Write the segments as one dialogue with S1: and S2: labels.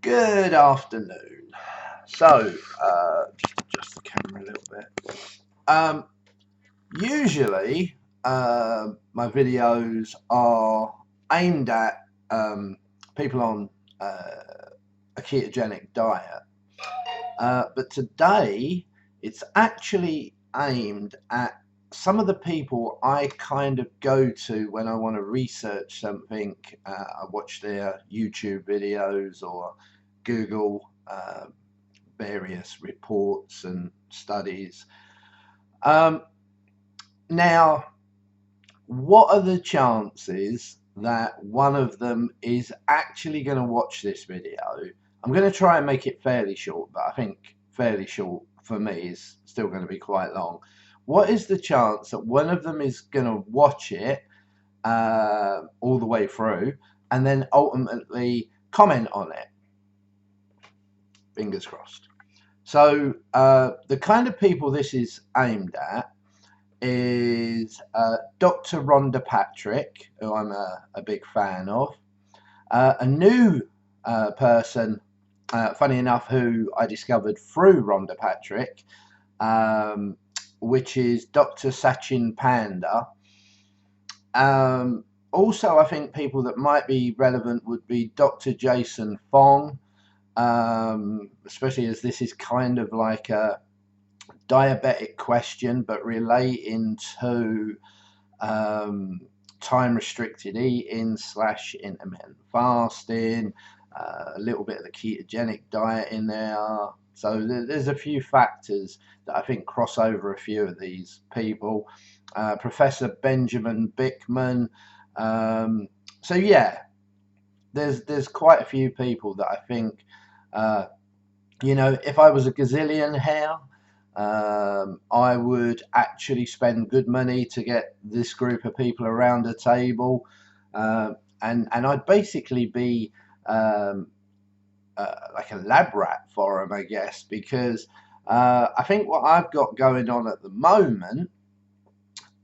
S1: Good afternoon. So, just adjust the camera a little bit. Um, Usually, my videos are aimed at people on a ketogenic diet, but today it's actually aimed at some of the people I kind of go to when I want to research something. I watch their YouTube videos or Google various reports and studies. Um, Now, what are the chances that one of them is actually going to watch this video? I'm going to try and make it fairly short, but I think fairly short for me is still going to be quite long. What is the chance that one of them is going to watch it all the way through and then ultimately comment on it? Fingers crossed. So the kind of people this is aimed at is Dr. Rhonda Patrick, who I'm a big fan of. A new person, funny enough, who I discovered through Rhonda Patrick, which is Dr. Sachin Panda. Also, I think people that might be relevant would be Dr. Jason Fong, especially as this is kind of like a diabetic question, but relating to time restricted eating / intermittent fasting, a little bit of the ketogenic diet in there. So there's a few factors that I think cross over a few of these people. Professor Benjamin Bickman. So yeah, there's quite a few people that I think, if I was a gazillionaire, I would actually spend good money to get this group of people around a table, and I'd basically be like a lab rat for them, I guess, because I think what I've got going on at the moment,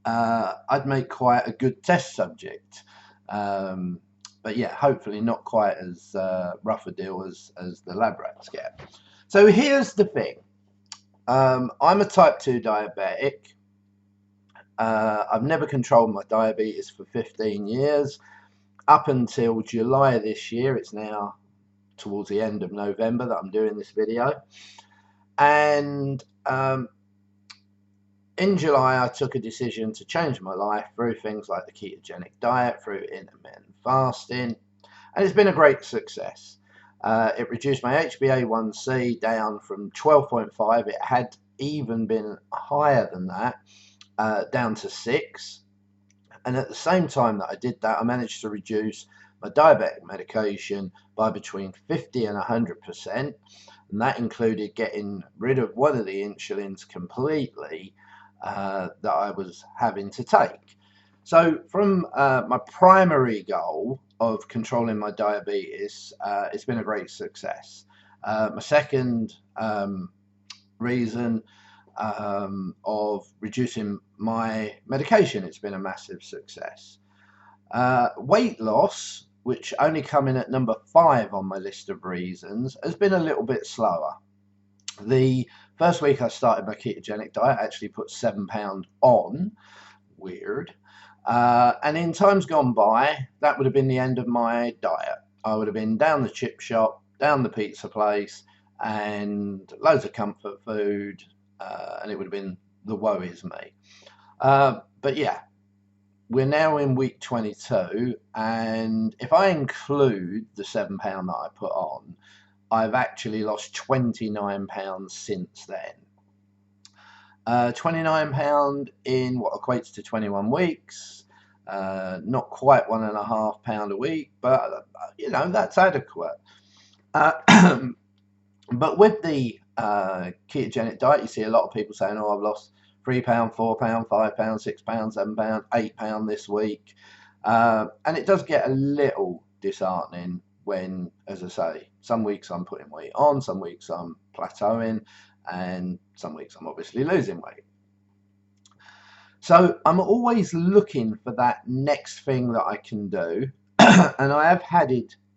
S1: I'd make quite a good test subject. But yeah, hopefully not quite as rough a deal as the lab rats get. So here's the thing. I'm a type 2 diabetic. I've never controlled my diabetes for 15 years. Up until July this year, it's now towards the end of November that I'm doing this video. And in July, I took a decision to change my life through things like the ketogenic diet, through intermittent fasting, and it's been a great success. It reduced my HbA1c down from 12.5. It had even been higher than that, down to 6. And at the same time that I did that, I managed to reduce my diabetic medication by between 50 and 100%. And that included getting rid of one of the insulins completely that I was having to take. So from my primary goal of controlling my diabetes, it's been a great success. My second reason of reducing my medication, it's been a massive success. Weight loss, which only come in at number 5 on my list of reasons, has been a little bit slower. The first week I started my ketogenic diet, I actually put 7 pounds on. Weird. And in times gone by, that would have been the end of my diet. I would have been down the chip shop, down the pizza place, and loads of comfort food, and it would have been the woe is me. But yeah, we're now in week 22, and if I include the 7 pound that I put on, I've actually lost 29 pounds since then. 29 pound in what equates to 21 weeks. Not quite 1.5 pound a week, but that's adequate. But with the ketogenic diet, you see a lot of people saying, "Oh, I've lost 3 pound, 4 pound, 5 pound, 6 pound, 7 pound, 8 pound this week," and it does get a little disheartening when, as I say, some weeks I'm putting weight on, some weeks I'm plateauing, and some weeks I'm obviously losing weight. So I'm always looking for that next thing that I can do, and I have had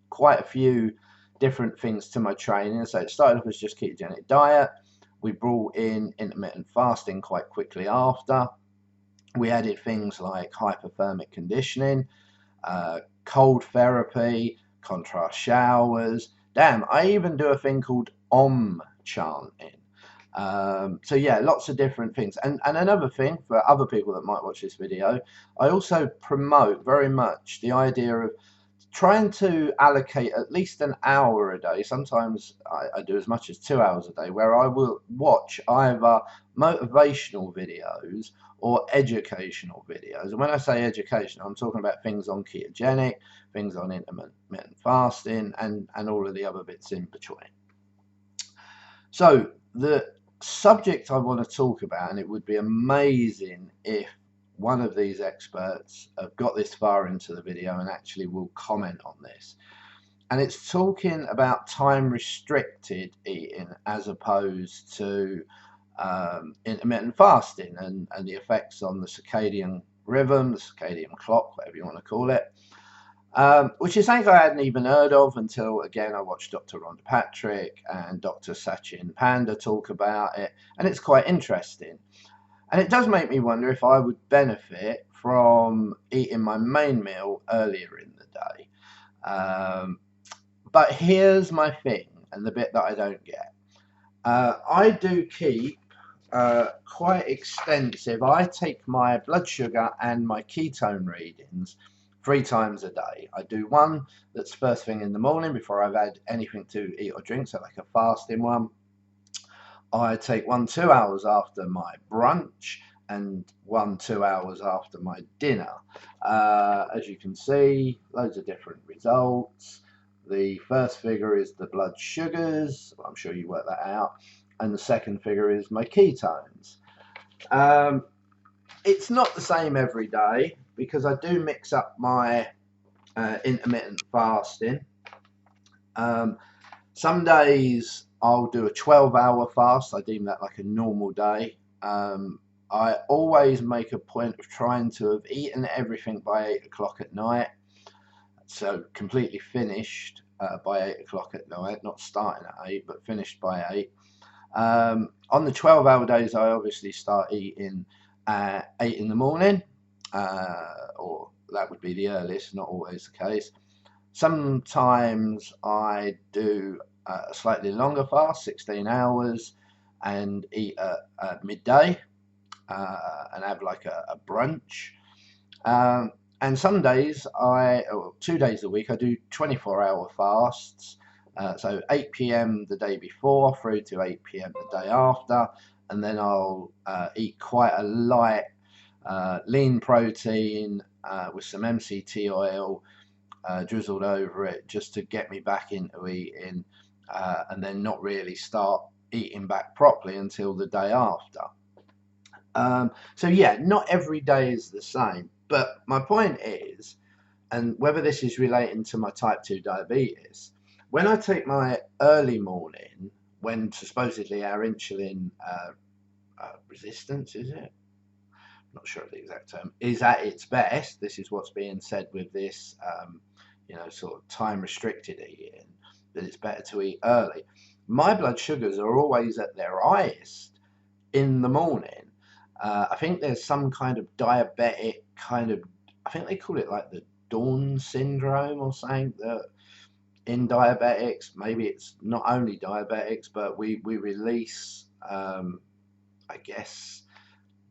S1: quite a few different things to my training. So it started off as just Ketogenic Diet. We brought in Intermittent Fasting quite quickly after. We added things like hypothermic conditioning, cold therapy, contrast showers. Damn, I even do a thing called Om chanting. So yeah, lots of different things. And another thing for other people that might watch this video, I also promote very much the idea of trying to allocate at least an hour a day. Sometimes I do as much as 2 hours a day, where I will watch either motivational videos or educational videos. And when I say educational, I'm talking about things on ketogenic, things on intermittent fasting, and all of the other bits in between. So the subject I want to talk about, and it would be amazing if one of these experts have got this far into the video and actually will comment on this. And it's talking about time restricted eating as opposed to intermittent fasting and the effects on the circadian rhythm, the circadian clock, whatever you want to call it. Which is something I hadn't even heard of until, again, I watched Dr. Rhonda Patrick and Dr. Sachin Panda talk about it, and it's quite interesting. And it does make me wonder if I would benefit from eating my main meal earlier in the day. But here's my thing, and the bit that I don't get. I do keep quite extensive. I take my blood sugar and my ketone readings 3 times a day. I do one that's first thing in the morning before I've had anything to eat or drink, so like a fasting one. I take one 2 hours after my brunch and one 2 hours after my dinner. As you can see, loads of different results. The first figure is the blood sugars. I'm sure you work that out. And the second figure is my ketones. It's not the same every day because I do mix up my intermittent fasting. Some days I'll do a 12-hour fast. I deem that like a normal day. I always make a point of trying to have eaten everything by 8 o'clock at night. So completely finished by 8 o'clock at night, not starting at 8, but finished by 8. On the 12-hour days, I obviously start eating at 8 in the morning, or that would be the earliest, not always the case. Sometimes I do a slightly longer fast, 16 hours, and eat at midday and have like a brunch. And some days, or 2 days a week, I do 24-hour fasts. So 8 p.m. the day before through to 8 p.m. the day after. And then I'll eat quite a light, lean protein with some MCT oil drizzled over it just to get me back into eating and then not really start eating back properly until the day after. So yeah, not every day is the same. But my point is, and whether this is relating to my type 2 diabetes, when I take my early morning, when supposedly our insulin resistance, is it? Not sure of the exact term, is at its best. This is what's being said with this, sort of time restricted eating, that it's better to eat early. My blood sugars are always at their highest in the morning. I think there's some kind of diabetic I think they call it like the dawn syndrome or something, that in diabetics, maybe it's not only diabetics, but we release, I guess,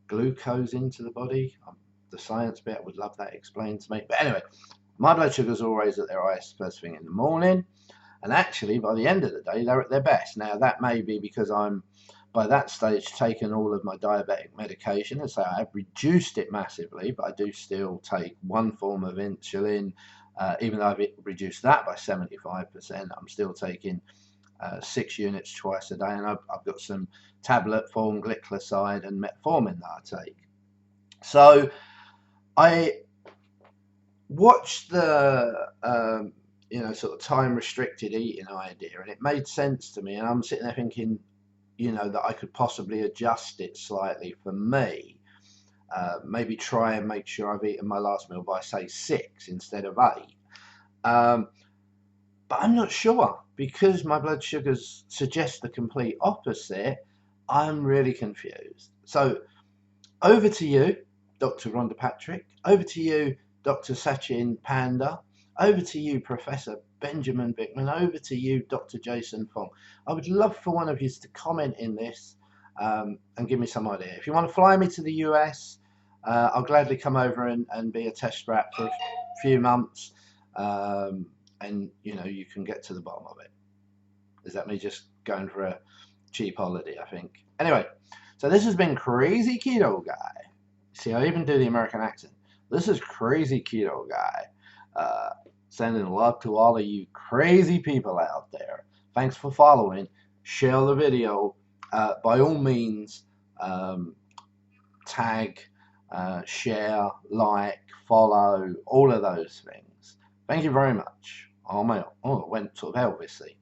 S1: glucose into the body. The science bit, I would love that explained to me. But anyway, my blood sugars are always at their highest first thing in the morning. And actually, by the end of the day, they're at their best. Now, that may be because I'm, by that stage, taken all of my diabetic medication, and so I've reduced it massively, but I do still take one form of insulin. Even though I've reduced that by 75%, I'm still taking 6 units twice a day, and I've got some tablet form glycoside and metformin that I take. So I watched the sort of time restricted eating idea, and it made sense to me, and I'm sitting there thinking, that I could possibly adjust it slightly for me. Maybe try and make sure I've eaten my last meal by, say, 6 instead of 8. but I'm not sure because my blood sugars suggest the complete opposite. I'm really confused. So over to you, Dr. Rhonda Patrick. Over to you, Dr. Sachin Panda. Over to you, Professor Benjamin Bickman. Over to you, Dr. Jason Fong. I would love for one of you to comment in this and give me some idea. If you want to fly me to the US, I'll gladly come over and be a test rat for a few months. And you can get to the bottom of it. Is that me just going for a cheap holiday, I think? Anyway, so this has been Crazy Keto Guy. See, I even do the American accent. This is Crazy Keto Guy. Sending love to all of you crazy people out there. Thanks for following. Share the video. By all means, tag, share, like, follow, all of those things. Thank you very much. Oh, it went to hell, obviously.